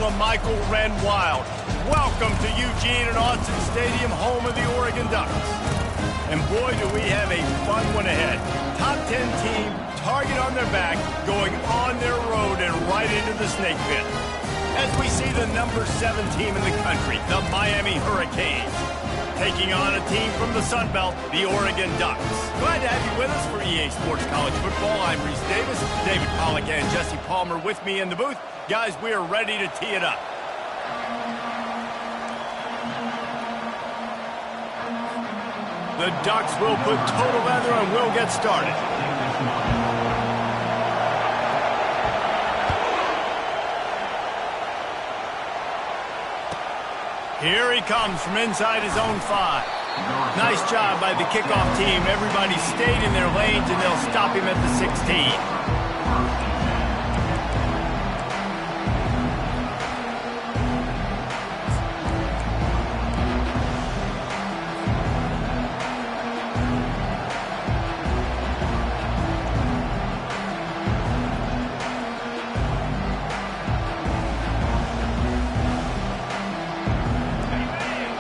LaMichael Ren Wild. Welcome to Eugene and Autzen Stadium, home of the Oregon Ducks. And boy, do we have a fun one ahead. Top 10 team, target on their back, going on their road and right into the snake pit. As we see the number 7 team in the country, the Miami Hurricanes, taking on a team from the Sun Belt, the Oregon Ducks. Glad to have you with us for EA Sports College Football. I'm Reese Davis, David Pollack and Jesse Palmer with me in the booth. Guys, we are ready to tee it up. The Ducks will put total leather and we'll get started. Here he comes from inside his own 5. Nice job by the kickoff team. Everybody stayed in their lanes and they'll stop him at the 16.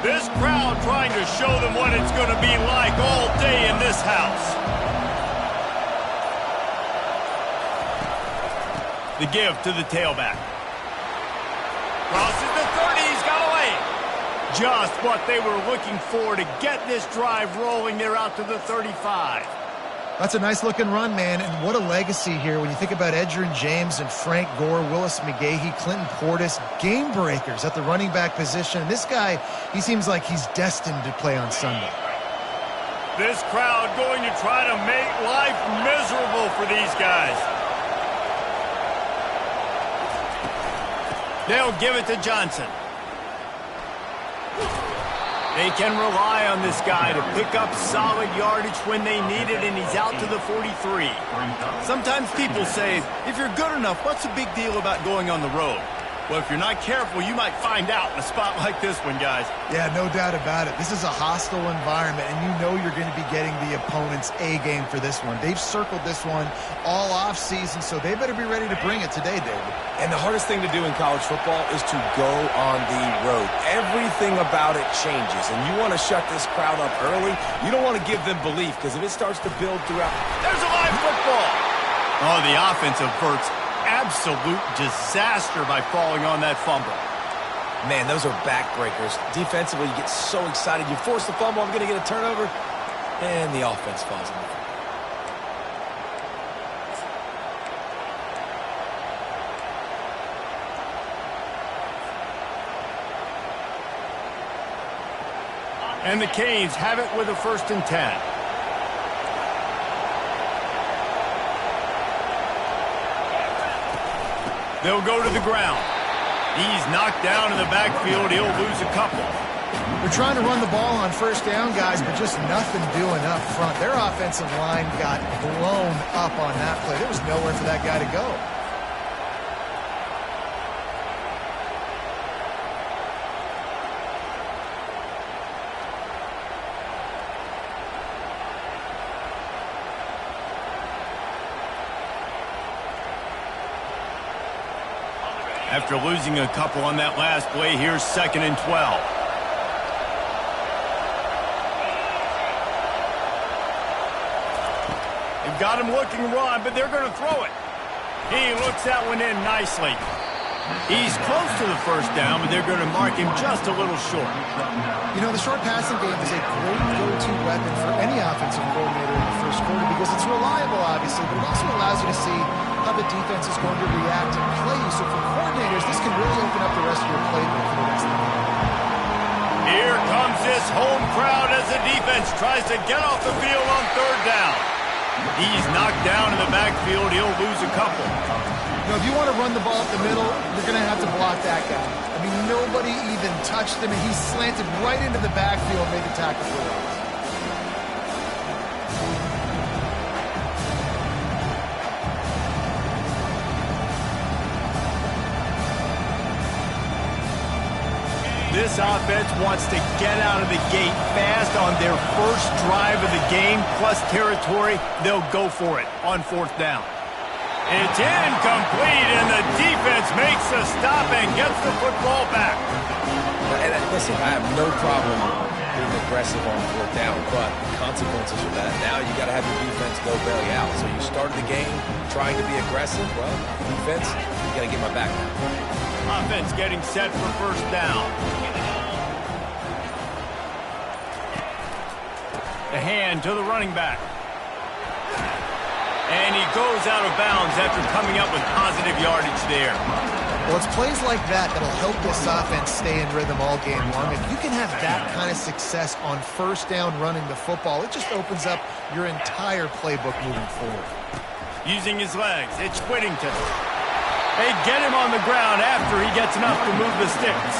This crowd trying to show them what it's going to be like all day in this house. The give to the tailback. Crosses the 30, he's got away. Just what they were looking for to get this drive rolling. They're out to the 35. That's a nice-looking run, man, and what a legacy here when you think about Edgerrin James and Frank Gore, Willis McGahee, Clinton Portis, game breakers at the running back position. This guy, he seems like he's destined to play on Sunday. This crowd going to try to make life miserable for these guys. They'll give it to Johnson. They can rely on this guy to pick up solid yardage when they need it, and he's out to the 43. Sometimes people say, if you're good enough, what's the big deal about going on the road? Well, if you're not careful, you might find out in a spot like this one, guys. Yeah, no doubt about it. This is a hostile environment, and you know you're going to be getting the opponent's A-game for this one. They've circled this one all off-season, so they better be ready to bring it today, David. And the hardest thing to do in college football is to go on the road. Everything about it changes, and you want to shut this crowd up early. You don't want to give them belief, because if it starts to build throughout... There's a live football! Oh, the offense averts absolute disaster by falling on that fumble. Man, those are backbreakers. Defensively, you get so excited. You force the fumble, I'm going to get a turnover, and the offense falls in. And the Canes have it with a 1st and 10. They'll go to the ground. He's knocked down in the backfield. He'll lose a couple. They're trying to run the ball on 1st down, guys, but just nothing doing up front. Their offensive line got blown up on that play. There was nowhere for that guy to go. After losing a couple on that last play, here's 2nd and 12. They've got him looking run, but they're going to throw it. He looks that one in nicely. He's close to the 1st down, but they're going to mark him just a little short. You know, the short passing game is a great go-to weapon for any offensive coordinator in the 1st quarter because it's reliable, obviously, but it also allows you to see how the defense is going to react and play you. So for coordinators, this can really open up the rest of your playbook for the rest of the game. Here comes this home crowd as the defense tries to get off the field on 3rd down. He's knocked down in the backfield. He'll lose a couple. You know, if you want to run the ball up the middle, you're going to have to block that guy. I mean, nobody even touched him, and he slanted right into the backfield and made the tackle for loss. This offense wants to get out of the gate fast on their first drive of the game, plus territory. They'll go for it on 4th down. It's incomplete, and the defense makes a stop and gets the football back. And listen, I have no problem being aggressive on fourth down, but consequences of that. Now you got to have your defense go bail you out. So you started the game trying to be aggressive. Well, defense, you got to get my back now. Offense getting set for first down. The hand to the running back. And he goes out of bounds after coming up with positive yardage there. Well, it's plays like that that'll help this offense stay in rhythm all game long. If you can have that kind of success on first down running the football, it just opens up your entire playbook moving forward. Using his legs, it's Whittington. They get him on the ground after he gets enough to move the sticks.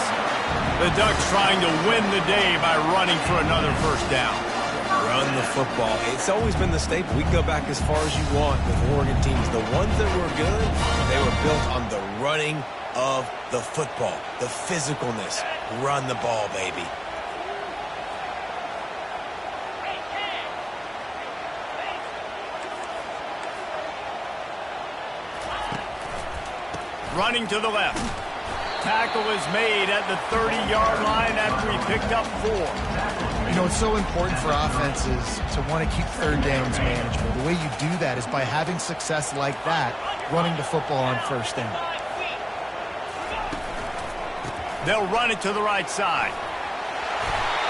The Ducks trying to win the day by running for another first down. Run the football. It's always been the staple. We can go back as far as you want with Oregon teams. The ones that were good, they were built on the running of the football, the physicalness. Run the ball, baby. Running to the left. Tackle is made at the 30-yard line after he picked up 4. You know, it's so important for offenses to want to keep third downs manageable. The way you do that is by having success like that, running the football on first down. They'll run it to the right side.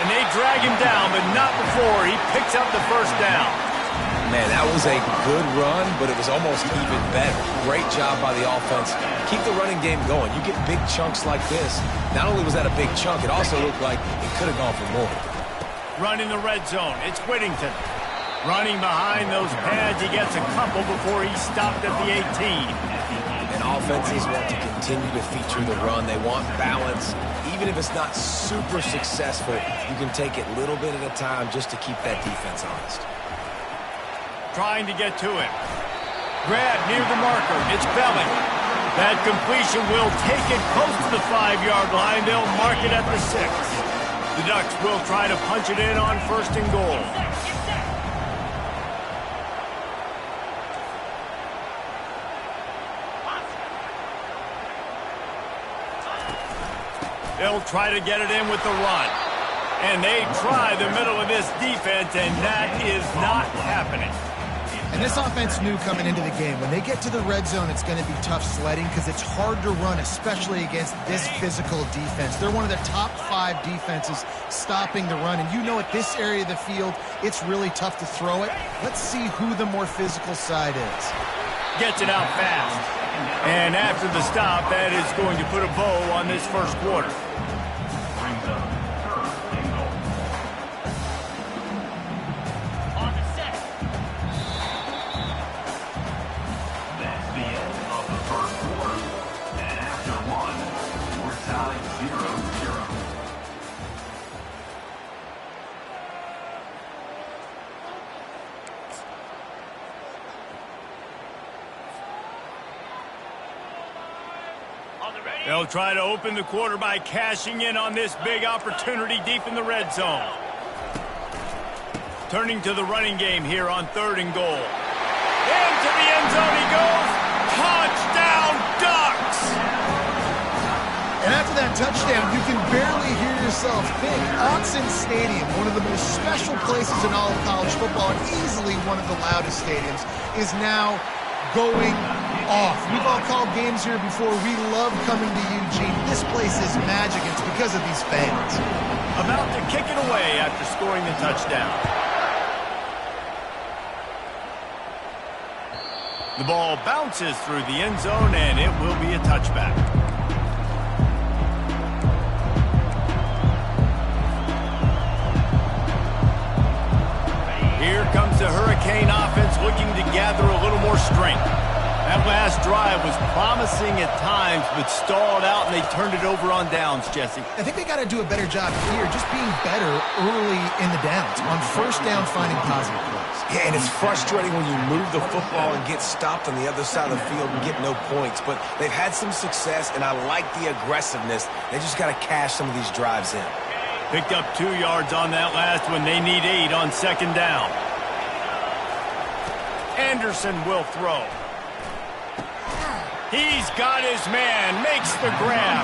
And they drag him down, but not before he picks up the first down. Man, that was a good run, but it was almost even better. Great job by the offense. Keep the running game going. You get big chunks like this. Not only was that a big chunk, it also looked like it could have gone for more. Running the red zone, it's Whittington. Running behind those pads, he gets a couple before he stopped at the 18. And offenses want to continue to feature the run. They want balance. Even if it's not super successful, you can take it little bit at a time just to keep that defense honest. Trying to get to him. Grab near the marker. It's Belling. That completion will take it close to the 5-yard line. They'll mark it at the 6. The Ducks will try to punch it in on first and goal. They'll try to get it in with the run. And they try the middle of this defense, and that is not happening. And this offense knew coming into the game, when they get to the red zone, it's going to be tough sledding because it's hard to run, especially against this physical defense. They're one of the top 5 defenses stopping the run. And you know at this area of the field, it's really tough to throw it. Let's see who the more physical side is. Gets it out fast. And after the stop, that is going to put a bow on this first quarter. They'll try to open the quarter by cashing in on this big opportunity deep in the red zone. Turning to the running game here on 3rd and goal. Into the end zone he goes. Touchdown, Ducks! And after that touchdown, you can barely hear yourself think. Autzen Stadium, one of the most special places in all of college football, and easily one of the loudest stadiums, is now going off. We've all called games here before. We love coming to Eugene. This place is magic. It's because of these fans. About to kick it away after scoring the touchdown. The ball bounces through the end zone, and it will be a touchback. Here comes the Hurricane offense looking to gather a little more strength. That last drive was promising at times, but stalled out, and they turned it over on downs, Jesse. I think they got to do a better job here, just being better early in the downs. On first down, finding positive plays. Yeah, and it's frustrating when you move the football and get stopped on the other side of the field and get no points. But they've had some success, and I like the aggressiveness. They just got to cash some of these drives in. Picked up 2 yards on that last one. They need 8 on second down. Anderson will throw. He's got his man, makes the grab.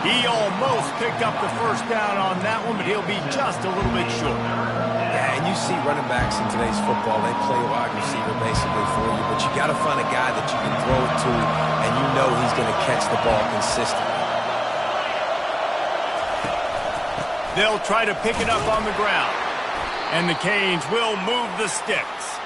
He almost picked up the first down on that one, but he'll be just a little bit short. Yeah, and you see running backs in today's football, they play wide receiver basically for you, but you got to find a guy that you can throw it to, and you know he's going to catch the ball consistently. They'll try to pick it up on the ground, and the Canes will move the sticks.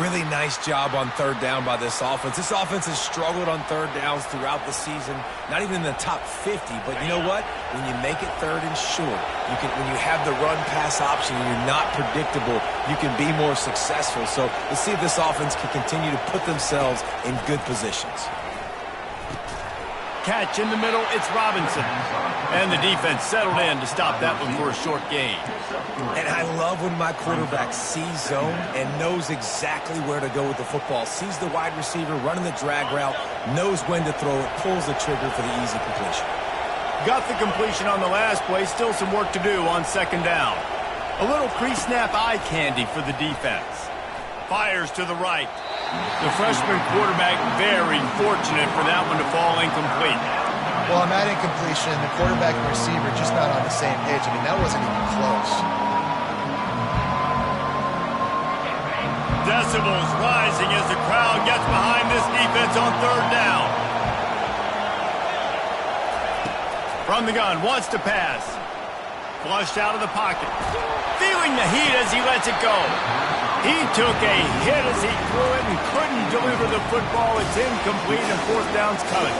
Really nice job on third down by this offense. This offense has struggled on third downs throughout the season. Not even in the top 50, but you know what? When you make it third and short, when you have the run-pass option and you're not predictable, you can be more successful. So let's see if this offense can continue to put themselves in good positions. Catch in the middle, it's Robinson. And the defense settled in to stop that one for a short gain. And I love when my quarterback sees zone and knows exactly where to go with the football. Sees the wide receiver running the drag route, knows when to throw it, pulls the trigger for the easy completion. Got the completion on the last play, still some work to do on second down. A little pre-snap eye candy for the defense. Fires to the right. The freshman quarterback very fortunate for that one to fall incomplete. Well, on that incompletion, the quarterback and receiver just not on the same page. I mean, that wasn't even close. Decibels rising as the crowd gets behind this defense on third down. From the gun, wants to pass. Flushed out of the pocket. Feeling the heat as he lets it go. He took a hit as he threw it and couldn't deliver the football. It's incomplete and fourth down's coming.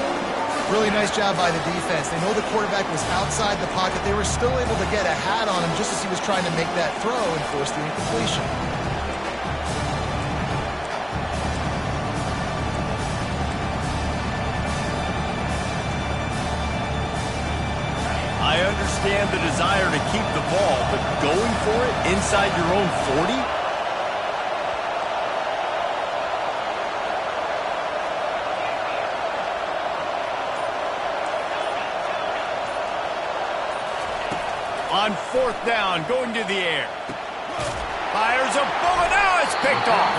Really nice job by the defense. They know the quarterback was outside the pocket. They were still able to get a hat on him just as he was trying to make that throw and force the incompletion. I understand the desire to keep the ball, but going for it inside your own 40? On fourth down, going to the air. Fires a bullet. Now it's picked off.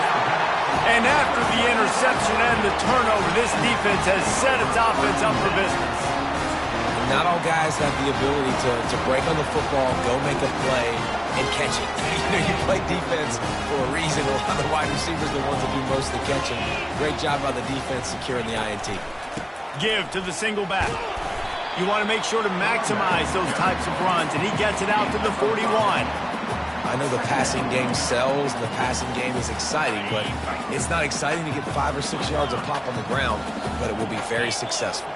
And after the interception and the turnover, this defense has set its offense up for business. Not all guys have the ability to break on the football, go make a play, and catch it. You play defense for a reason. A lot of the wide receivers are the ones that do most of the catching. Great job by the defense securing the INT. Give to the single back. You want to make sure to maximize those types of runs, and he gets it out to the 41. I know the passing game sells, the passing game is exciting, but it's not exciting to get 5 or 6 yards of pop on the ground, but it will be very successful.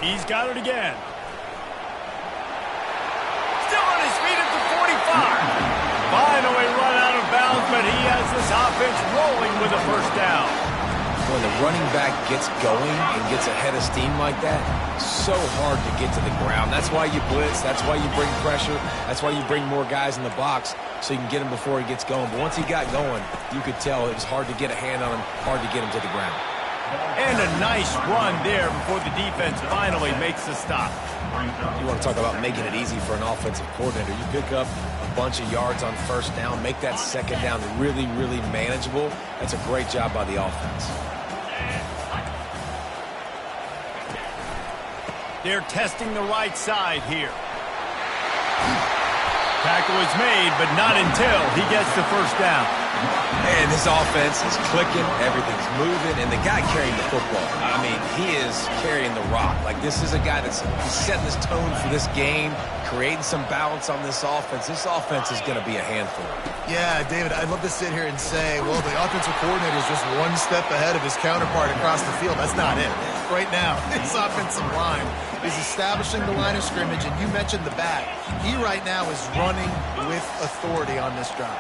He's got it again. Still on his feet at the 45. Finally run out of bounds, but he has this offense rolling with a first down. When the running back gets going and gets ahead of steam like that, so hard to get to the ground. That's why you blitz. That's why you bring pressure. That's why you bring more guys in the box so you can get him before he gets going. But once he got going, you could tell it was hard to get a hand on him, hard to get him to the ground. And a nice run there before the defense finally makes the stop. You want to talk about making it easy for an offensive coordinator. You pick up a bunch of yards on first down, make that second down really, really manageable. That's a great job by the offense. They're testing the right side here. Tackle is made, but not until he gets the first down. And this offense is clicking, everything's moving, and the guy carrying the football, I mean, he is carrying the rock. Like, this is a guy that's setting this tone for this game, creating some balance on this offense. This offense is going to be a handful. Yeah, David, I'd love to sit here and say, well, the offensive coordinator is just one step ahead of his counterpart across the field. That's not it. Right now, his offensive line is establishing the line of scrimmage, and you mentioned the back. He right now is running with authority on this drive.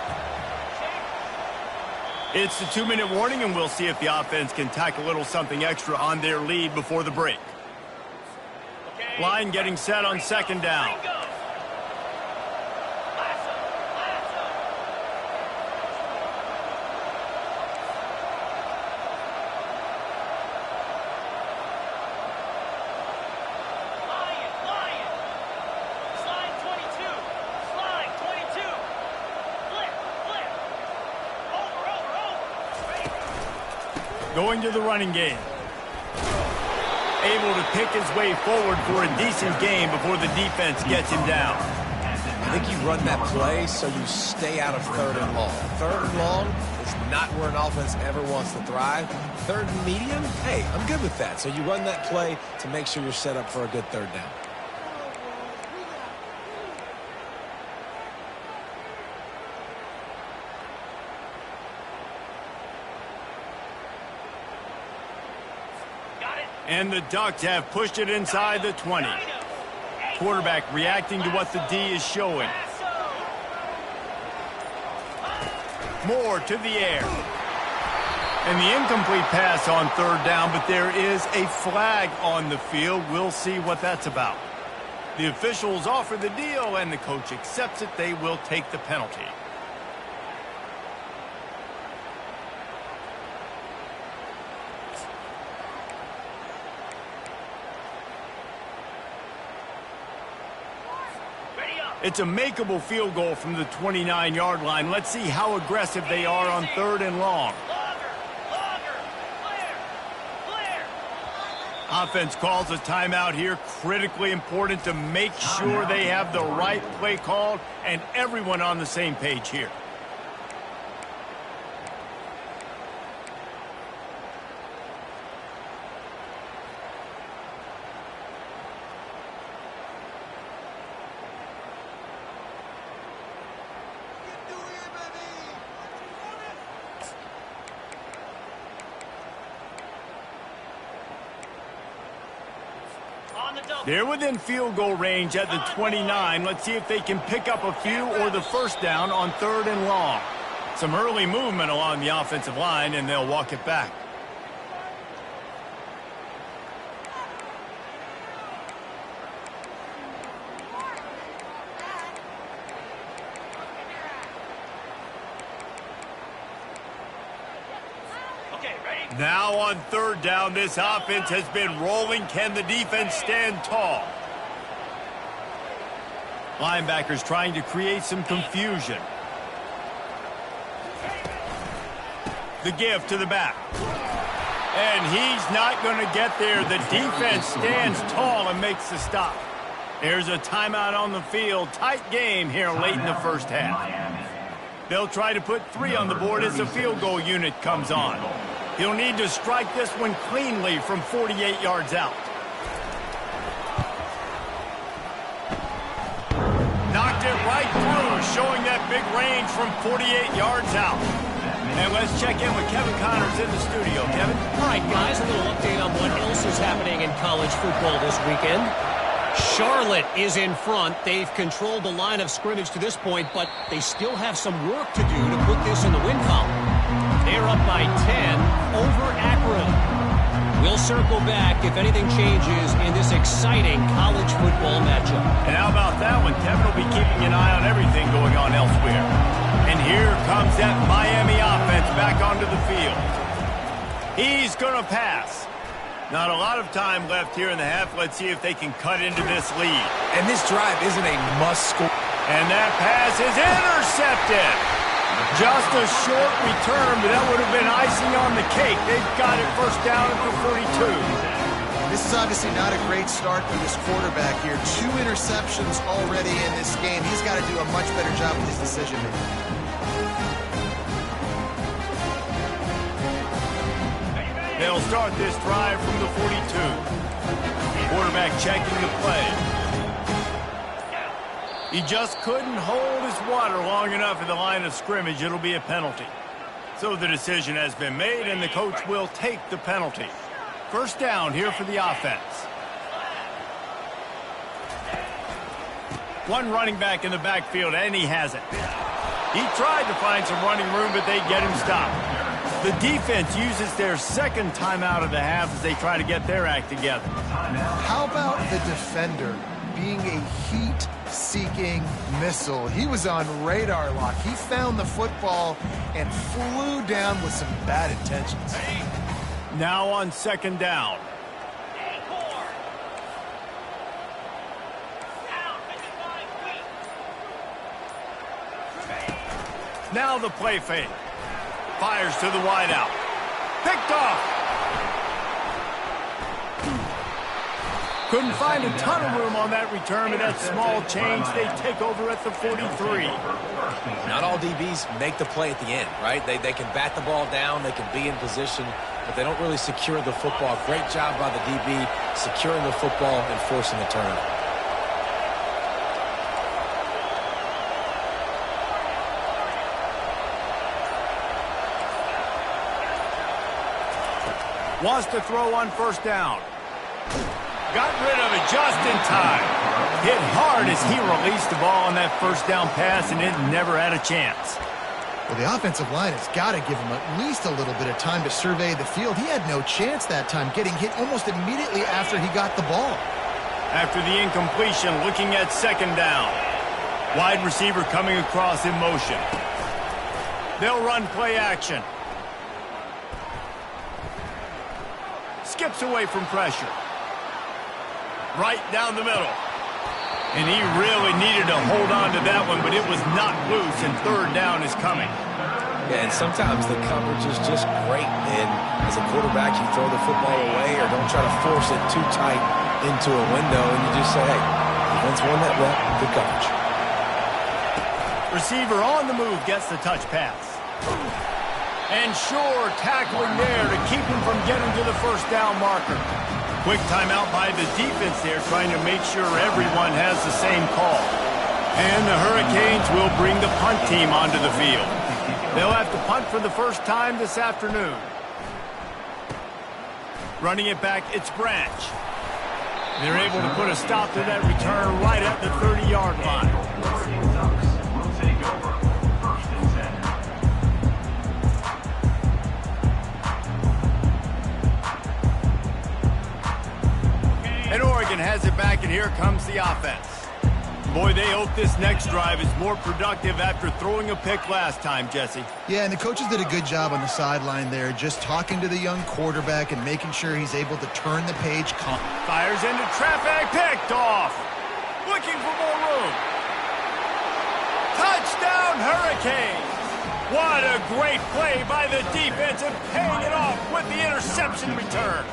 It's the 2-minute warning, and we'll see if the offense can tack a little something extra on their lead before the break. Line getting set on second down. Going to the running game. Able to pick his way forward for a decent gain before the defense gets him down. I think you run that play so you stay out of 3rd and long. 3rd and long is not where an offense ever wants to thrive. 3rd and medium, hey, I'm good with that. So you run that play to make sure you're set up for a good 3rd down. And the Ducks have pushed it inside the 20. Quarterback reacting to what the D is showing. Moore to the air. And the incomplete pass on 3rd down, but there is a flag on the field. We'll see what that's about. The officials offer the deal, and the coach accepts it. They will take the penalty. It's a makeable field goal from the 29-yard line. Let's see how aggressive they are on 3rd and long. Offense calls a timeout here. Critically important to make sure they have the right play called and everyone on the same page here. They're within field goal range at the 29. Let's see if they can pick up a few or the 1st down on 3rd and long. Some early movement along the offensive line, and they'll walk it back. Now on 3rd down, this offense has been rolling. Can the defense stand tall? Linebackers trying to create some confusion. The give to the back. And he's not going to get there. The defense stands tall and makes the stop. There's a timeout on the field. Tight game here late in the 1st half. They'll try to put 3 on the board as the field goal unit comes on. He'll need to strike this one cleanly from 48 yards out. Knocked it right through, showing that big range from 48 yards out. And let's check in with Kevin Connors in the studio. Kevin? All right, guys, a little update on what else is happening in college football this weekend. Charlotte is in front. They've controlled the line of scrimmage to this point, but they still have some work to do to put this in the win column. They're up by 10 over Akron. We'll circle back if anything changes in this exciting college football matchup. And how about that one? Kevin will be keeping an eye on everything going on elsewhere. And here comes that Miami offense back onto the field. He's going to pass. Not a lot of time left here in the half. Let's see if they can cut into this lead. And this drive isn't a must-score. And that pass is intercepted. Just a short return, but that would have been icing on the cake. They've got it 1st down at the 42. This is obviously not a great start for this quarterback here. 2 interceptions already in this game. He's got to do a much better job with his decision-making. They'll start this drive from the 42. Quarterback checking the play. He just couldn't hold his water long enough at the line of scrimmage. It'll be a penalty. So the decision has been made, and the coach will take the penalty. 1st down here for the offense. One running back in the backfield, and he has it. He tried to find some running room, but they get him stopped. The defense uses their 2nd timeout of the half as they try to get their act together. How about the defender being a heat-seeking missile? He was on radar lock. He found the football and flew down with some bad intentions. Now on 2nd down. Now the play fake. Fires to the wideout. Picked off. Couldn't find a ton of room on that return, but that small change, they take over at the 43. Not all DBs make the play at the end, right? They can bat the ball down, they can be in position, but they don't really secure the football. Great job by the DB securing the football and forcing the turnover. Wants to throw on first down. Got rid of it just in time. Hit hard as he released the ball on that first down pass, and it never had a chance. Well, the offensive line has got to give him at least a little bit of time to survey the field. He had no chance that time, getting hit almost immediately after he got the ball. After the incompletion, looking at second down. Wide receiver coming across in motion. They'll run play action. Skips away from pressure. Right down the middle. And he really needed to hold on to that one, but it was not loose, and third down is coming. Yeah, and sometimes the coverage is just great. And as a quarterback, you throw the football away or don't try to force it too tight into a window, and you just say, hey, defense won that rep, good coverage. Receiver on the move gets the touch pass. And sure, tackling there to keep him from getting to the first down marker. Quick timeout by the defense there, trying to make sure everyone has the same call. And the Hurricanes will bring the punt team onto the field. They'll have to punt for the first time this afternoon. Running it back, it's Branch. They're able to put a stop to that return right at the 30-yard line. And Oregon has it back, and here comes the offense. Boy, they hope this next drive is more productive after throwing a pick last time, Jesse. Yeah, and the coaches did a good job on the sideline there, just talking to the young quarterback and making sure he's able to turn the page. Fires into traffic, picked off. Looking for more room. Touchdown, Hurricanes. What a great play by the defense, and paying it off with the interception return.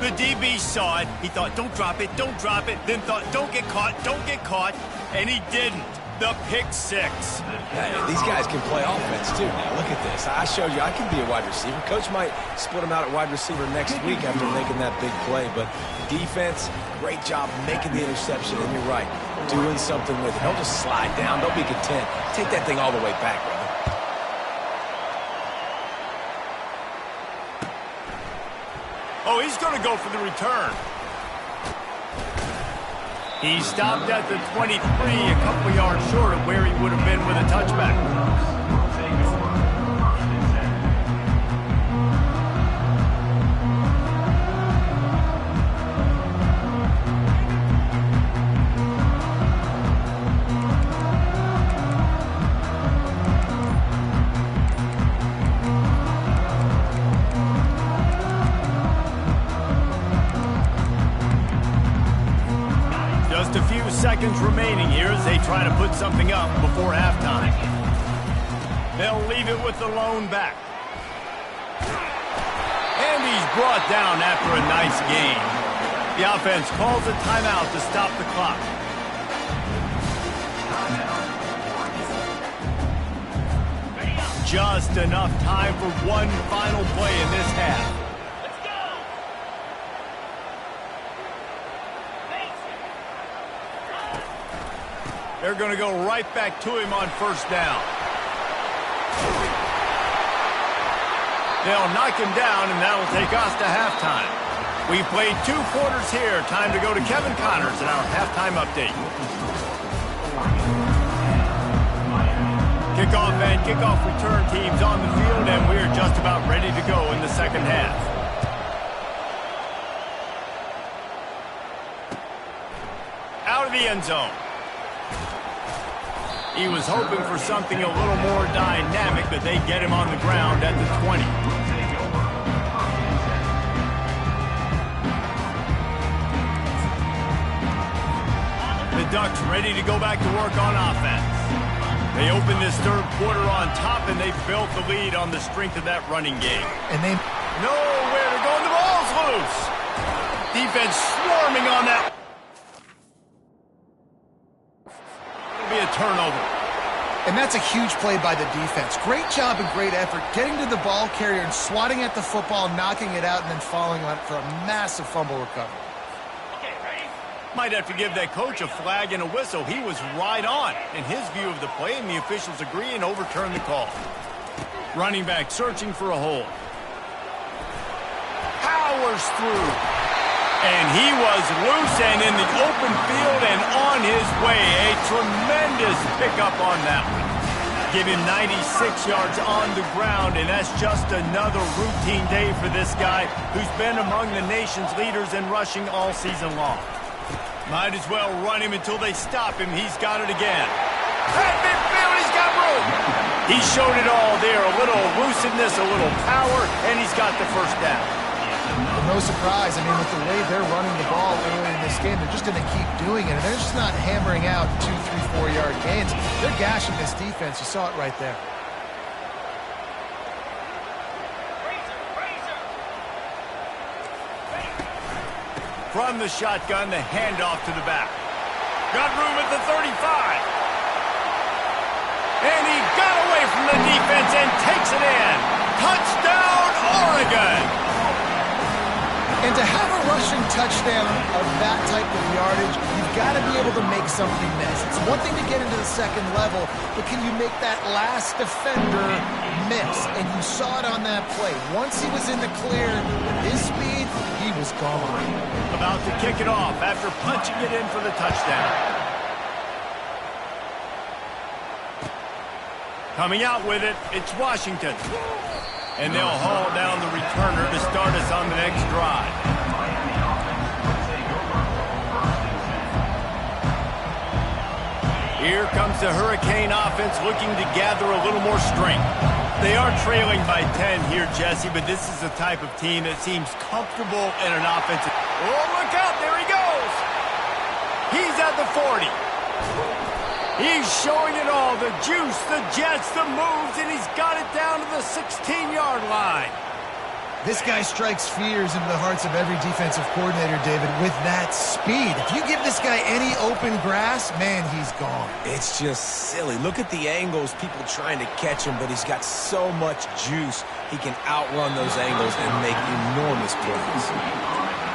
The DB saw it. He thought, don't drop it, then thought, don't get caught, and he didn't. The pick six. Hey, these guys can play offense, too. Now, look at this. I showed you I can be a wide receiver. Coach might split him out at wide receiver next week after making that big play, but defense, great job making the interception, and you're right, doing something with it. Don't just slide down. Don't be content. Take that thing all the way back, brother. Oh, he's going to go for the return. He stopped at the 23, a couple yards short of where he would have been with a touchback. Just a few seconds remaining here as they try to put something up before halftime. They'll leave it with the lone back. And he's brought down after a nice gain. The offense calls a timeout to stop the clock. Just enough time for one final play in this half. They're going to go right back to him on first down. They'll knock him down, and that'll take us to halftime. We've played 2 quarters here. Time to go to Kevin Connors in our halftime update. Kickoff and kickoff return teams on the field, and we're just about ready to go in the second half. Out of the end zone. He was hoping for something a little more dynamic, but they get him on the ground at the 20. The Ducks ready to go back to work on offense. They open this third quarter on top, and they built the lead on the strength of that running game. And they nowhere to go, and the ball's loose. Defense swarming on that. It'll be a turnover. And that's a huge play by the defense. Great job and great effort getting to the ball carrier and swatting at the football, knocking it out, and then falling on it for a massive fumble recovery. Might have to give that coach a flag and a whistle. He was right on in his view of the play, and the officials agree and overturn the call. Running back searching for a hole. Powers through. And he was loose and in the open field and on his way. A tremendous pickup on that one. Give him 96 yards on the ground, and that's just another routine day for this guy who's been among the nation's leaders in rushing all season long. Might as well run him until they stop him. He's got it again. At midfield, he's got room. He showed it all there. A little elusiveness, a little power, and he's got the first down. Well, no surprise. I mean, with the way they're running the ball early in this game, they're just going to keep doing it. And they're just not hammering out 2, 3, 4-yard gains. They're gashing this defense. You saw it right there. From the shotgun, the handoff to the back. Got room at the 35. And he got away from the defense and takes it in. Touchdown, Oregon! And to have a rushing touchdown of that type of yardage, you've got to be able to make something miss. It's one thing to get into the second level, but can you make that last defender miss? And you saw it on that play. Once he was in the clear, with his speed, he was gone. About to kick it off after punching it in for the touchdown. Coming out with it, it's Washington. And they'll haul down the returner to start us on the next drive. Here comes the Hurricane offense looking to gather a little more strength. They are trailing by 10 here, Jesse, but this is the type of team that seems comfortable in an offensive... Oh, look out! There he goes! He's at the 40. He's showing it all, the juice, the jets, the moves, and he's got it down to the 16-yard line. This guy strikes fears into the hearts of every defensive coordinator, David, with that speed. If you give this guy any open grass, man, he's gone. It's just silly. Look at the angles, people trying to catch him, but he's got so much juice. He can outrun those angles and make enormous plays.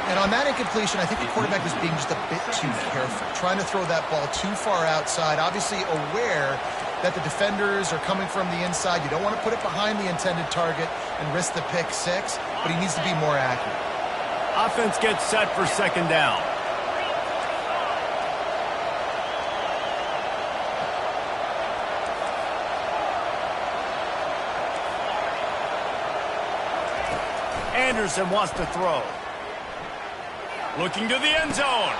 And on that incompletion, I think the quarterback was being just a bit too careful, trying to throw that ball too far outside, obviously aware that the defenders are coming from the inside. You don't want to put it behind the intended target and risk the pick six, but he needs to be more accurate. Offense gets set for second down. Anderson wants to throw. Looking to the end zone.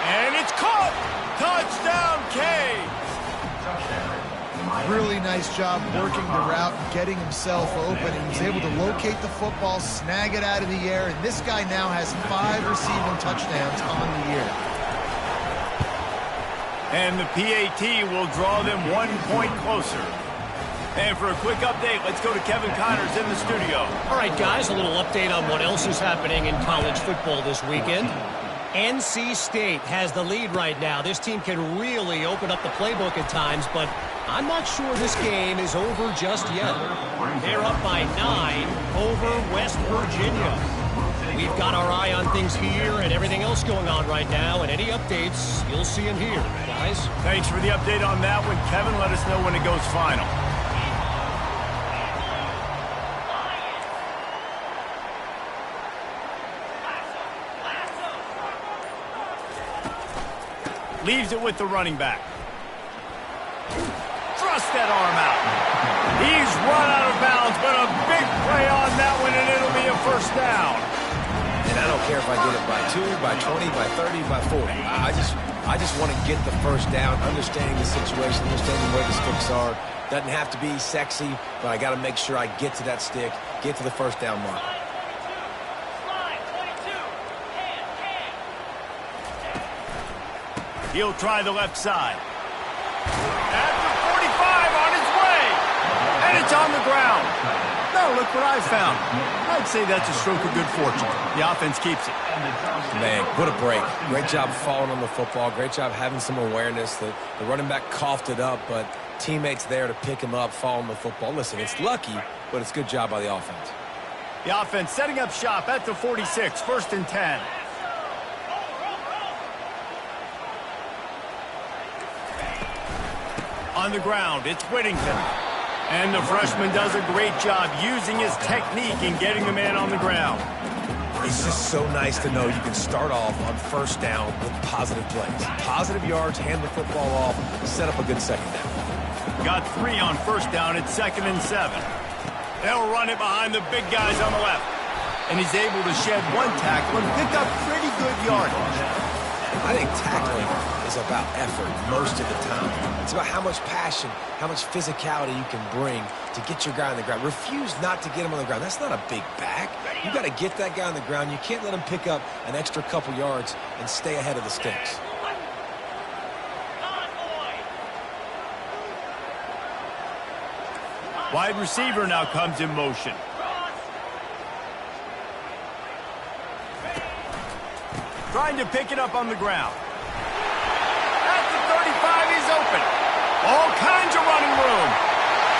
And it's caught! Touchdown, K! Really nice job working the route and getting himself open. He was able to locate the football, snag it out of the air, and this guy now has 5 receiving touchdowns on the year. And the PAT will draw them 1 point closer. And for a quick update, let's go to Kevin Connors in the studio. All right, guys, a little update on what else is happening in college football this weekend. NC State has the lead right now. This team can really open up the playbook at times, but I'm not sure this game is over just yet. They're up by 9 over West Virginia. We've got our eye on things here and everything else going on right now, and any updates, you'll see them here, guys. Thanks for the update on that one, Kevin. Let us know when it goes final. Leaves it with the running back. Thrust that arm out. He's run out of bounds, but a big play on that one, and it'll be a first down. And I don't care if I get it by 2, by 20, by 30, by 40. I just want to get the first down, understanding the situation, understanding where the sticks are. Doesn't have to be sexy, but I got to make sure I get to that stick, get to the first down mark. He'll try the left side. At the 45, And it's on the ground. No, look what I found. I'd say that's a stroke of good fortune. The offense keeps it. Man, what a break. Great job falling on the football. Great job having some awareness. The running back coughed it up, but teammates there to pick him up, fall on the football. Listen, it's lucky, but it's good job by the offense. The offense setting up shop at the 46, 1st and 10. On the ground, it's Whittington. And the freshman does a great job using his technique and getting the man on the ground. It's just so nice to know you can start off on 1st down with positive plays. Positive yards, hand the football off, set up a good 2nd down. Got 3 on 1st down at 2nd and 7. They'll run it behind the big guys on the left. And he's able to shed 1 tackle and pick up pretty good yardage. I think tackling is about effort most of the time. It's about how much passion, how much physicality you can bring to get your guy on the ground. Refuse not to get him on the ground. That's not a big back. You got to get that guy on the ground. You can't let him pick up an extra couple yards and stay ahead of the sticks. Wide receiver now comes in motion. Trying to pick it up on the ground. At the 35, he's open. All kinds of running room.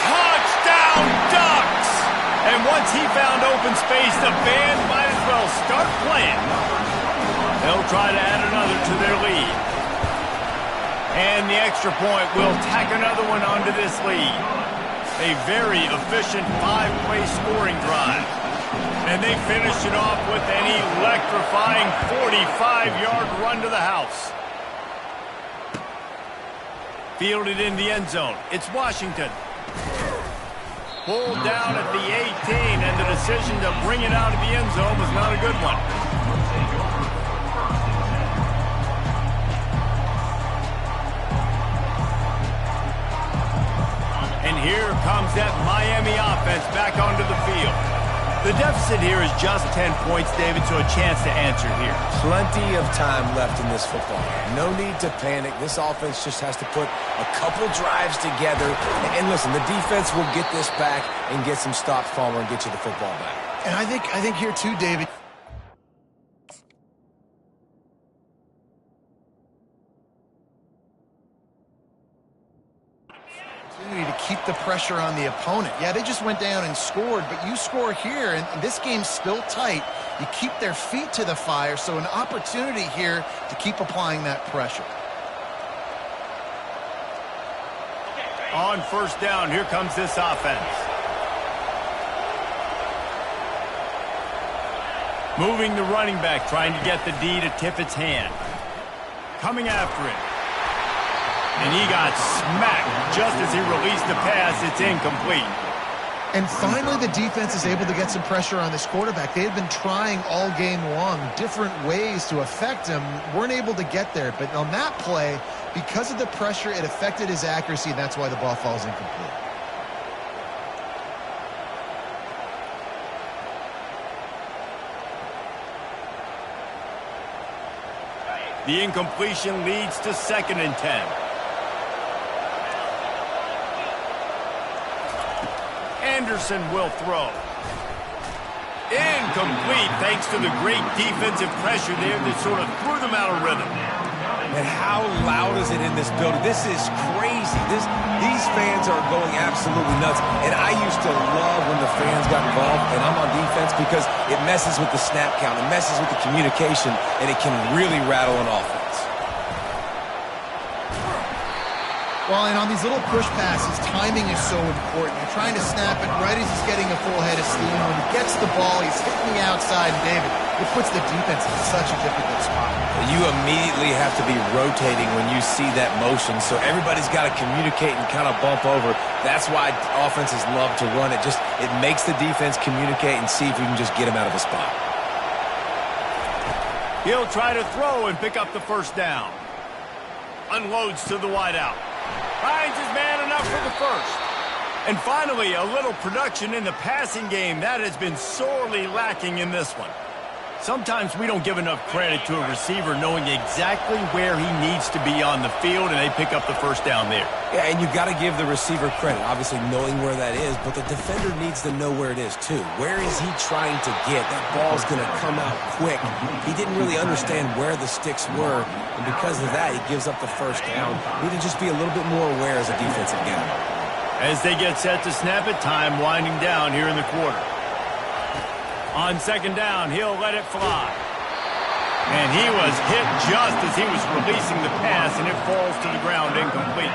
Touchdown, Ducks! And once he found open space, the band might as well start playing. They'll try to add another to their lead. And the extra point will tack another one onto this lead. A very efficient 5-play scoring drive. And they finish it off with an electrifying 45-yard run to the house. Fielded in the end zone. It's Washington. Pulled down at the 18, and the decision to bring it out of the end zone was not a good one. And here comes that Miami offense back onto the field. The deficit here is just 10 points, David, so a chance to answer here. Plenty of time left in this football game. No need to panic. This offense just has to put a couple drives together. And listen, the defense will get this back and get some stops, Palmer, and get you the football back. And I think here too, David, to keep the pressure on the opponent. Yeah, they just went down and scored, but you score here, and this game's still tight. You keep their feet to the fire, so an opportunity here to keep applying that pressure. On 1st down, here comes this offense. Moving the running back, trying to get the D to tip its hand. Coming after it. And he got smacked just as he released the pass. It's incomplete. And finally, the defense is able to get some pressure on this quarterback. They had been trying all game long different ways to affect him. Weren't able to get there. But on that play, because of the pressure, it affected his accuracy, and that's why the ball falls incomplete. The incompletion leads to 2nd and 10. Anderson will throw. Incomplete thanks to the great defensive pressure there that sort of threw them out of rhythm. And how loud is it in this building? This is crazy. These fans are going absolutely nuts. And I used to love when the fans got involved, and I'm on defense because it messes with the snap count. It messes with the communication, and it can really rattle an offense. Well, and on these little push passes, timing is so important. You're trying to snap it right as he's getting a full head of steam. When he gets the ball, he's hitting the outside, and David, it puts the defense in such a difficult spot. You immediately have to be rotating when you see that motion, so everybody's got to communicate and kind of bump over. That's why offenses love to run it. It makes the defense communicate and see if we can just get him out of a spot. He'll try to throw and pick up the 1st down. Unloads to the wideout. Finds his man enough for the 1st. And finally, a little production in the passing game. That has been sorely lacking in this one. Sometimes we don't give enough credit to a receiver knowing exactly where he needs to be on the field, and they pick up the first down there. Yeah, and you've got to give the receiver credit, obviously knowing where that is, but the defender needs to know where it is too. Where is he trying to get? That ball's going to come out quick. He didn't really understand where the sticks were, and because of that, he gives up the first down. Need to just be a little bit more aware as a defensive guy. As they get set to snap it, time winding down here in the quarter. On second down, he'll let it fly. And he was hit just as he was releasing the pass, and it falls to the ground incomplete.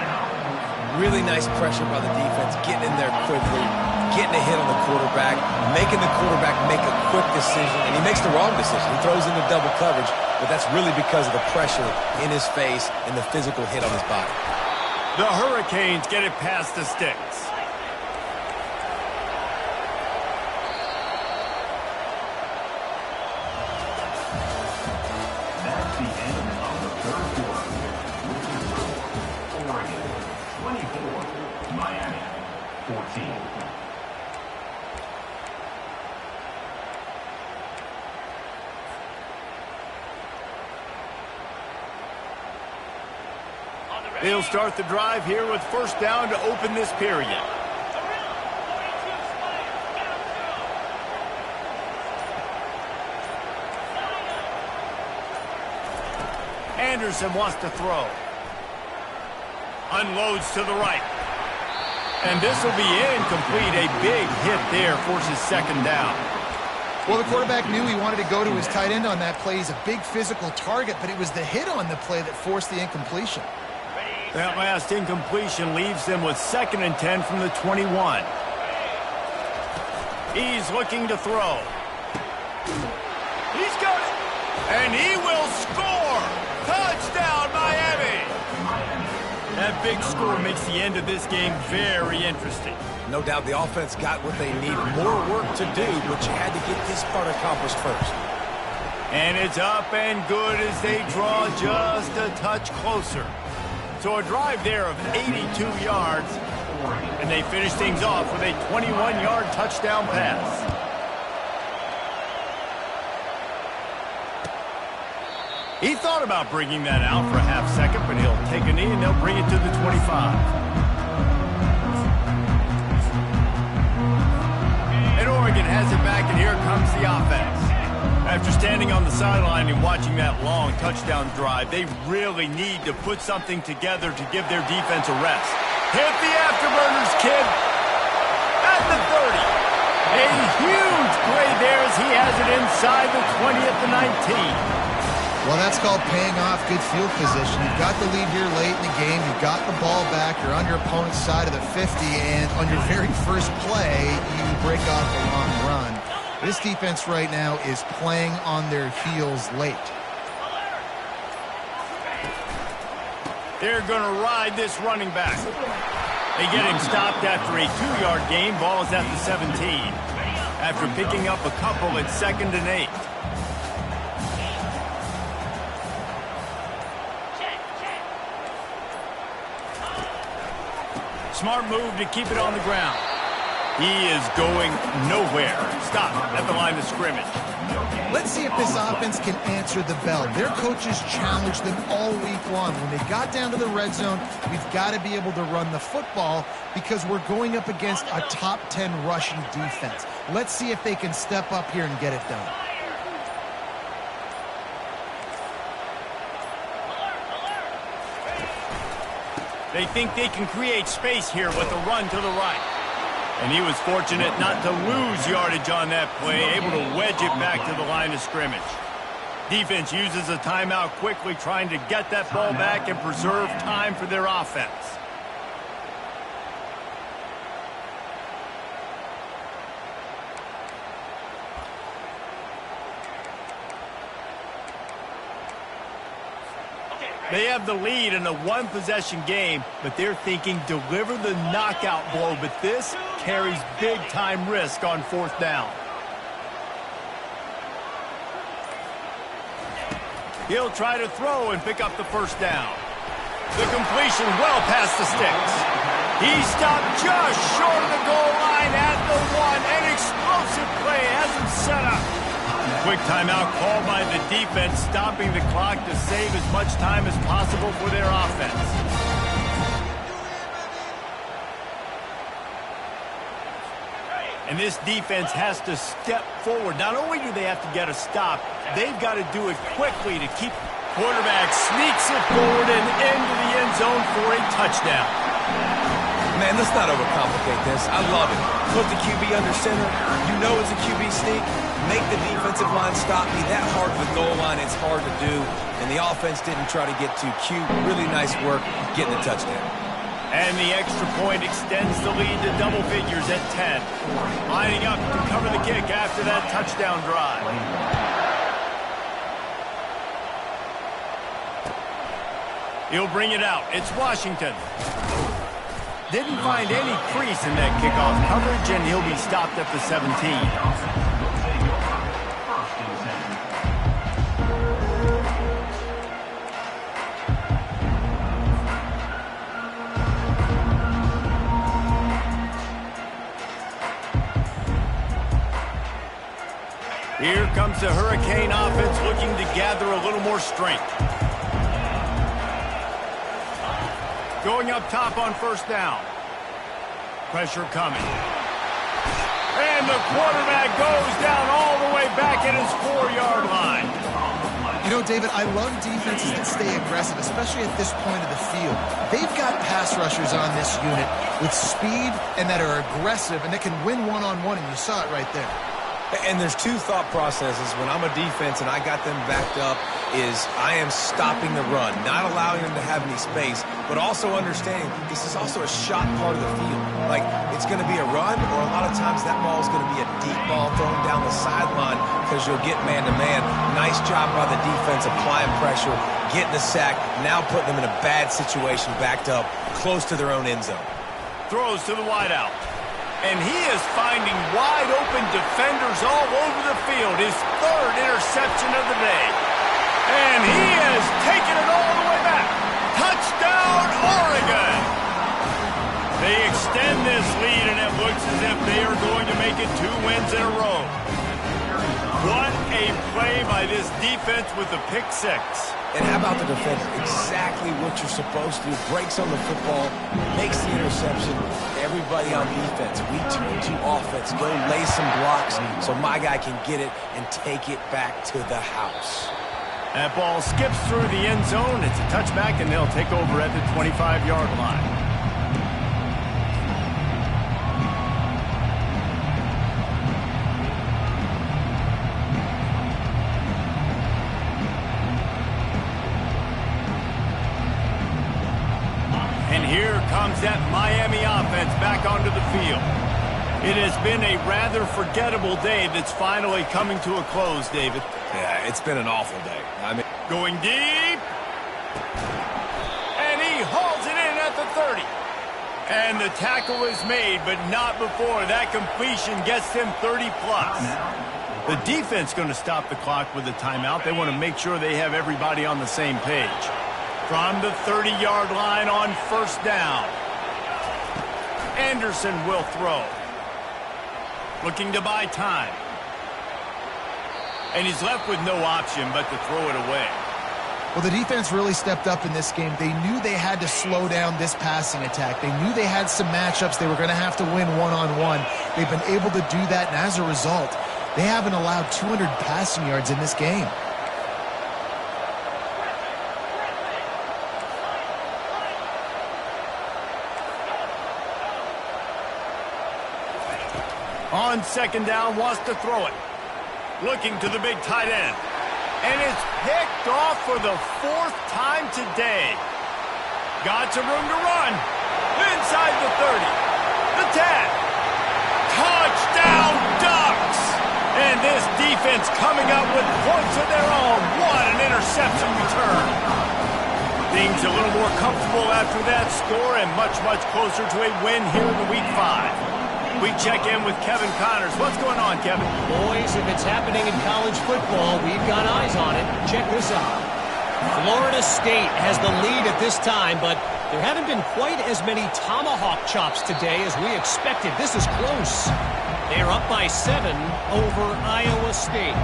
Really nice pressure by the defense, getting in there quickly, getting a hit on the quarterback, making the quarterback make a quick decision, and he makes the wrong decision. He throws into double coverage, but that's really because of the pressure in his face and the physical hit on his body. The Hurricanes get it past the sticks. That's the end of the third quarter. Oregon 24, Miami 14. They'll start the drive here with first down to open this period. Anderson wants to throw. Unloads to the right. And this will be incomplete. A big hit there forces second down. Well, the quarterback knew he wanted to go to his tight end on that play. He's a big physical target, but it was the hit on the play that forced the incompletion. That last incompletion leaves them with 2nd and 10 from the 21. He's looking to throw. He's got it. And he will score. Touchdown, Miami. That big score makes the end of this game very interesting. No doubt the offense got what they need. More work to do, but you had to get this part accomplished first. And it's up and good as they draw just a touch closer. So a drive there of 82 yards, and they finish things off with a 21-yard touchdown pass. He thought about bringing that out for a half second, but he'll take a knee and they'll bring it to the 25. And Oregon has it back, and here comes the offense. After standing on the sideline and watching that long touchdown drive, they really need to put something together to give their defense a rest. Hit the afterburners, kid. At the 30. A huge play there as he has it inside the 20 at the 19. Well, that's called paying off good field position. You've got the lead here late in the game. You've got the ball back. You're on your opponent's side of the 50, and on your very first play, you break off a long run. This defense right now is playing on their heels late. They're going to ride this running back. They get him stopped after a 2-yard gain. Ball is at the 17. After picking up a couple, it's 2nd and 8. Smart move to keep it on the ground. He is going nowhere. Stop at the line of scrimmage. Let's see if this offense can answer the bell. Their coaches challenged them all week long. When they got down to the red zone, we've got to be able to run the football because we're going up against a top 10 rushing defense. Let's see if they can step up here and get it done. They think they can create space here with a run to the right. And he was fortunate not to lose yardage on that play, able to wedge it back to the line of scrimmage. Defense uses a timeout quickly, trying to get that ball back and preserve time for their offense. They have the lead in a one-possession game, but they're thinking deliver the knockout blow, but this carries big-time risk on 4th down. He'll try to throw and pick up the first down. The completion well past the sticks. He stopped just short of the goal line at the 1. An explosive play has him set up. Quick Quick timeout called by the defense, stopping the clock to save as much time as possible for their offense. And this defense has to step forward. Not only do they have to get a stop, they've got to do it quickly to keep. Quarterback sneaks it forward and into the end zone for a touchdown. Man, let's not overcomplicate this. I love it. Put the QB under center. You know it's a QB sneak. Make the defensive line stop. Be that hard to the goal line. It's hard to do. And the offense didn't try to get too cute. Really nice work getting the touchdown. And the extra point extends the lead to double figures at 10. Lining up to cover the kick after that touchdown drive. He'll bring it out. It's Washington. Didn't find any crease in that kickoff coverage, and he'll be stopped at the 17. Here comes the Hurricane offense looking to gather a little more strength. Going up top on first down. Pressure coming. And the quarterback goes down all the way back at his 4-yard line. You know, David, I love defenses that stay aggressive, especially at this point of the field. They've got pass rushers on this unit with speed and that are aggressive and that can win one-on-one, and you saw it right there. And there's two thought processes when I'm a defense and I got them backed up is I am stopping the run, not allowing them to have any space, but also understanding this is also a shot part of the field. Like, it's going to be a run, or a lot of times that ball is going to be a deep ball thrown down the sideline because you'll get man-to-man. Nice job by the defense applying pressure, getting the sack, now putting them in a bad situation backed up close to their own end zone. Throws to the wideout. And he is finding wide-open defenders all over the field. His third interception of the day. And he has taken it all the way back. Touchdown, Oregon! They extend this lead, and it looks as if they are going to make it 2 wins in a row. What a play by this defense with the pick 6. And how about the defender? Exactly what you're supposed to do. Breaks on the football, makes the interception. Everybody on defense, we turn to offense. Go lay some blocks so my guy can get it and take it back to the house. That ball skips through the end zone. It's a touchback, and they'll take over at the 25-yard line. And here comes that Miami offense back onto the field. It has been a rather forgettable day that's finally coming to a close, David. Yeah, it's been an awful day. Going deep. And he hauls it in at the 30. And the tackle is made, but not before that completion gets him 30-plus. The defense going to stop the clock with a timeout. They want to make sure they have everybody on the same page. From the 30-yard line on first down. Anderson will throw. Looking to buy time. And he's left with no option but to throw it away. Well, the defense really stepped up in this game. They knew they had to slow down this passing attack. They knew they had some matchups they were going to have to win one-on-one. They've been able to do that, and as a result, they haven't allowed 200 passing yards in this game. On second down, wants to throw it. Looking to the big tight end. And it's picked off for the 4th time today. Got some room to run. Inside the 30. The 10. Touchdown, Ducks! And this defense coming up with points of their own. What an interception return. Things a little more comfortable after that score and much, much closer to a win here in the Week 5. We check in with Kevin Connors. What's going on, Kevin? Boys, if it's happening in college football, we've got eyes on it. Check this out. Florida State has the lead at this time, but there haven't been quite as many tomahawk chops today as we expected. This is close. They're up by 7 over Iowa State.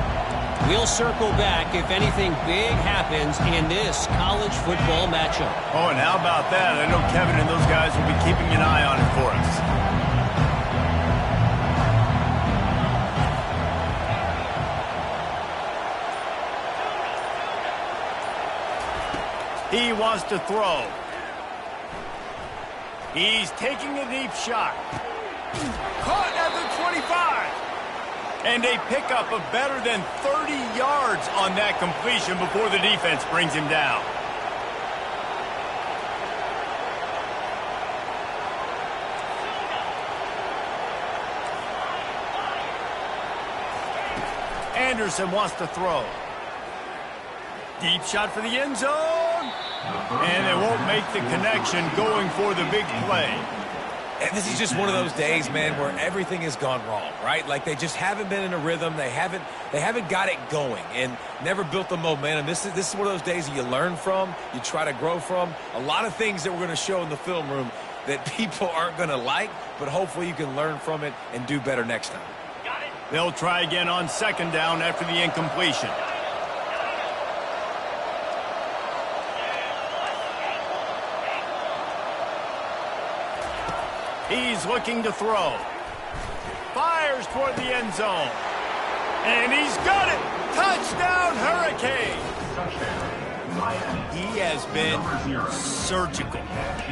We'll circle back if anything big happens in this college football matchup. Oh, and how about that? I know Kevin and those guys will be keeping an eye on it for us. He wants to throw. He's taking a deep shot. Caught at the 25. And a pickup of better than 30 yards on that completion before the defense brings him down. Anderson wants to throw. Deep shot for the end zone. And they won't make the connection going for the big play. And this is just one of those days, man, where everything has gone wrong, right? Like they just haven't been in a rhythm. They haven't got it going and never built the momentum. This is one of those days that you learn from, you try to grow from. A lot of things that we're going to show in the film room that people aren't going to like, but hopefully you can learn from it and do better next time. They'll try again on second down after the incompletion. He's looking to throw. Fires toward the end zone. And he's got it. Touchdown, Hurricane. He has been surgical.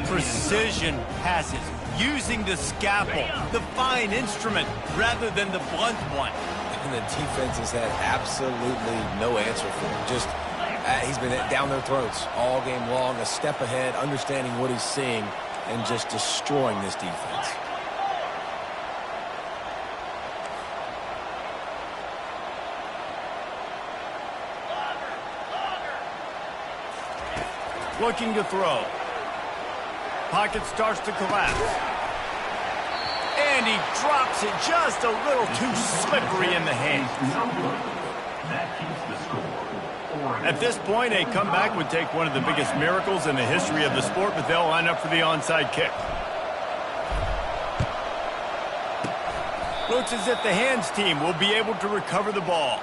Precision passes. Using the scalpel, the fine instrument, rather than the blunt one. And the defense has had absolutely no answer for him. Just, he's been down their throats all game long, a step ahead, understanding what he's seeing, and just destroying this defense. Looking to throw. Pocket starts to collapse. And he drops it just a little too slippery in the hands. That keeps the score. At this point, a comeback would take one of the biggest miracles in the history of the sport, but they'll line up for the onside kick. Looks as if the hands team will be able to recover the ball.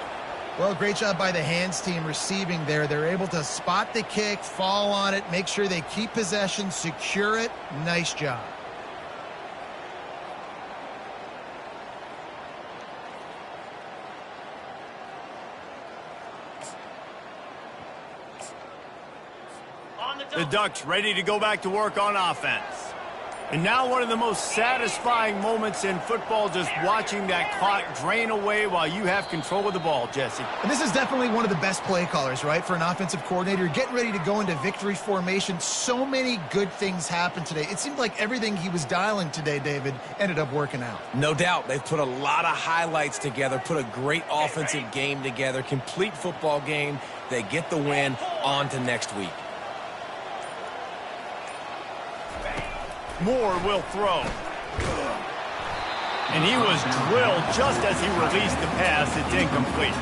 Well, great job by the hands team receiving there. They're able to spot the kick, fall on it, make sure they keep possession, secure it. Nice job. The Ducks ready to go back to work on offense. And now one of the most satisfying moments in football, just watching that clock drain away while you have control of the ball, Jesse. And this is definitely one of the best play callers, right, for an offensive coordinator. Getting ready to go into victory formation. So many good things happened today. It seemed like everything he was dialing today, David, ended up working out. No doubt. They've put a lot of highlights together, put a great offensive game together, complete football game. They get the win. On to next week. Moore will throw. And he was drilled just as he released the pass. It's incomplete.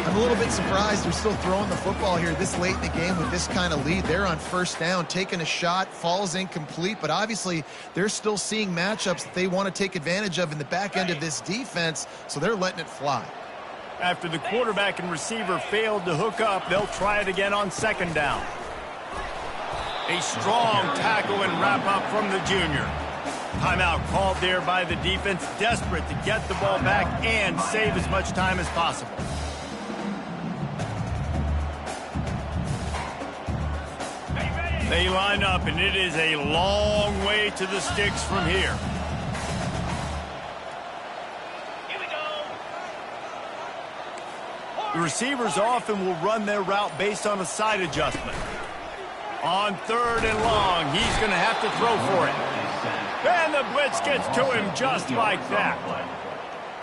I'm a little bit surprised they're still throwing the football here this late in the game with this kind of lead. They're on first down, taking a shot, falls incomplete, but obviously they're still seeing matchups that they want to take advantage of in the back end of this defense, so they're letting it fly. After the quarterback and receiver failed to hook up, they'll try it again on second down. A strong tackle and wrap up from the junior. Timeout called there by the defense, desperate to get the ball back and save as much time as possible. They line up, and it is a long way to the sticks from here. The receivers often will run their route based on a side adjustment. On third and long, he's going to have to throw for it. And the blitz gets to him just like that.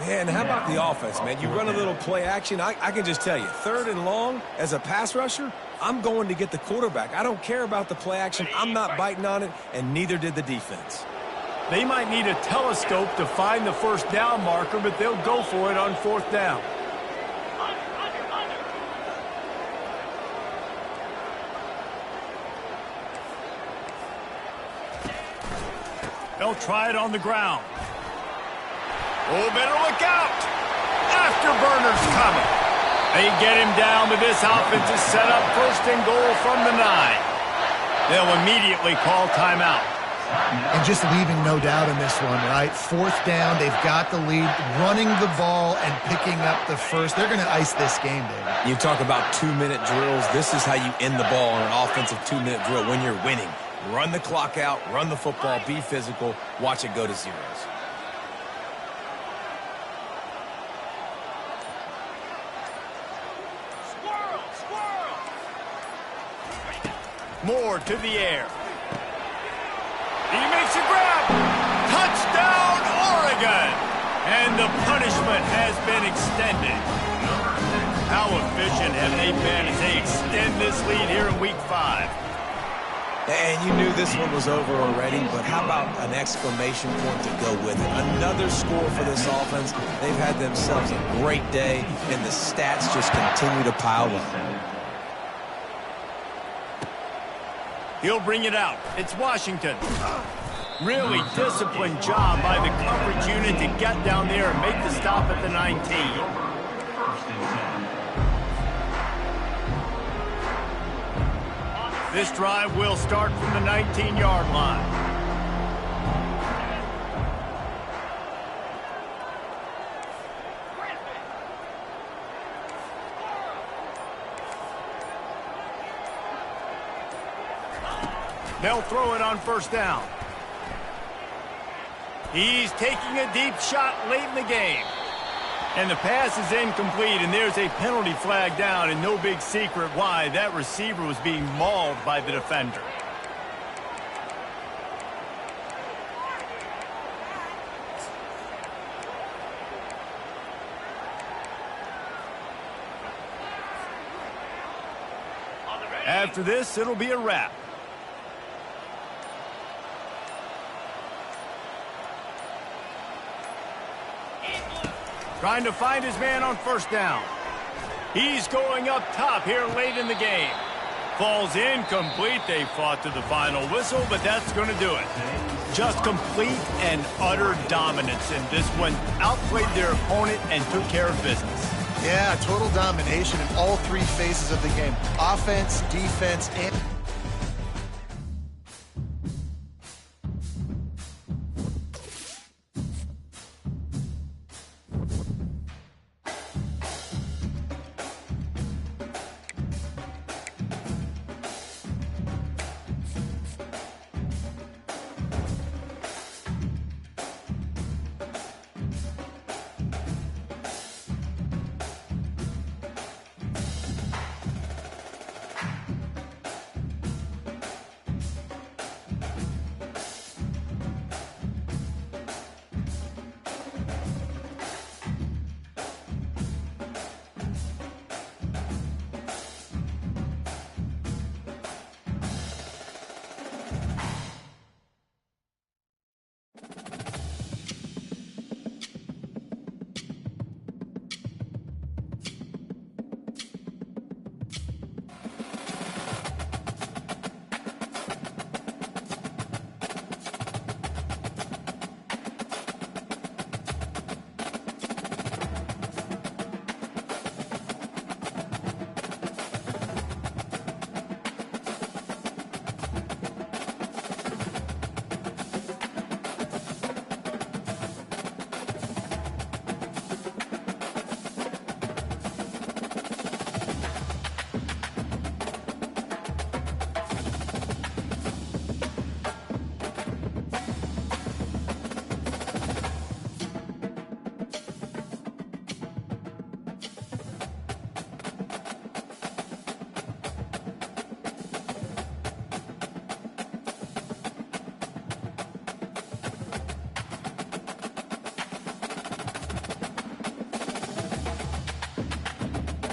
Man, how about the offense, man? You run a little play action. I can just tell you, third and long, as a pass rusher, I'm going to get the quarterback. I don't care about the play action. I'm not biting on it, and neither did the defense. They might need a telescope to find the first down marker, but they'll go for it on fourth down. They'll try it on the ground. Oh, better look out. Afterburner's coming. They get him down, but this offense is set up 1st and goal from the 9. They'll immediately call timeout. And just leaving no doubt in this one, right? 4th down, they've got the lead, running the ball and picking up the first. They're going to ice this game, David. You talk about 2-minute drills. This is how you end the ball on an offensive 2-minute drill when you're winning. Run the clock out, run the football, be physical, watch it go to zeros. Moore to the air. He makes a grab. Touchdown, Oregon. And the punishment has been extended. How efficient have they been as they extend this lead here in Week 5? And you knew this one was over already, but how about an exclamation point to go with it? Another score for this offense. They've had themselves a great day, and the stats just continue to pile up. He'll bring it out. It's Washington. Really disciplined job by the coverage unit to get down there and make the stop at the 19. This drive will start from the 19-yard line. They'll throw it on 1st down. He's taking a deep shot late in the game. And the pass is incomplete, and there's a penalty flag down, and no big secret why. That receiver was being mauled by the defender. After this, it'll be a wrap. Trying to find his man on 1st down. He's going up top here late in the game. Falls incomplete. They fought to the final whistle, but that's going to do it. Just complete and utter dominance in this one. Outplayed their opponent and took care of business. Yeah, total domination in all 3 phases of the game. Offense, defense, and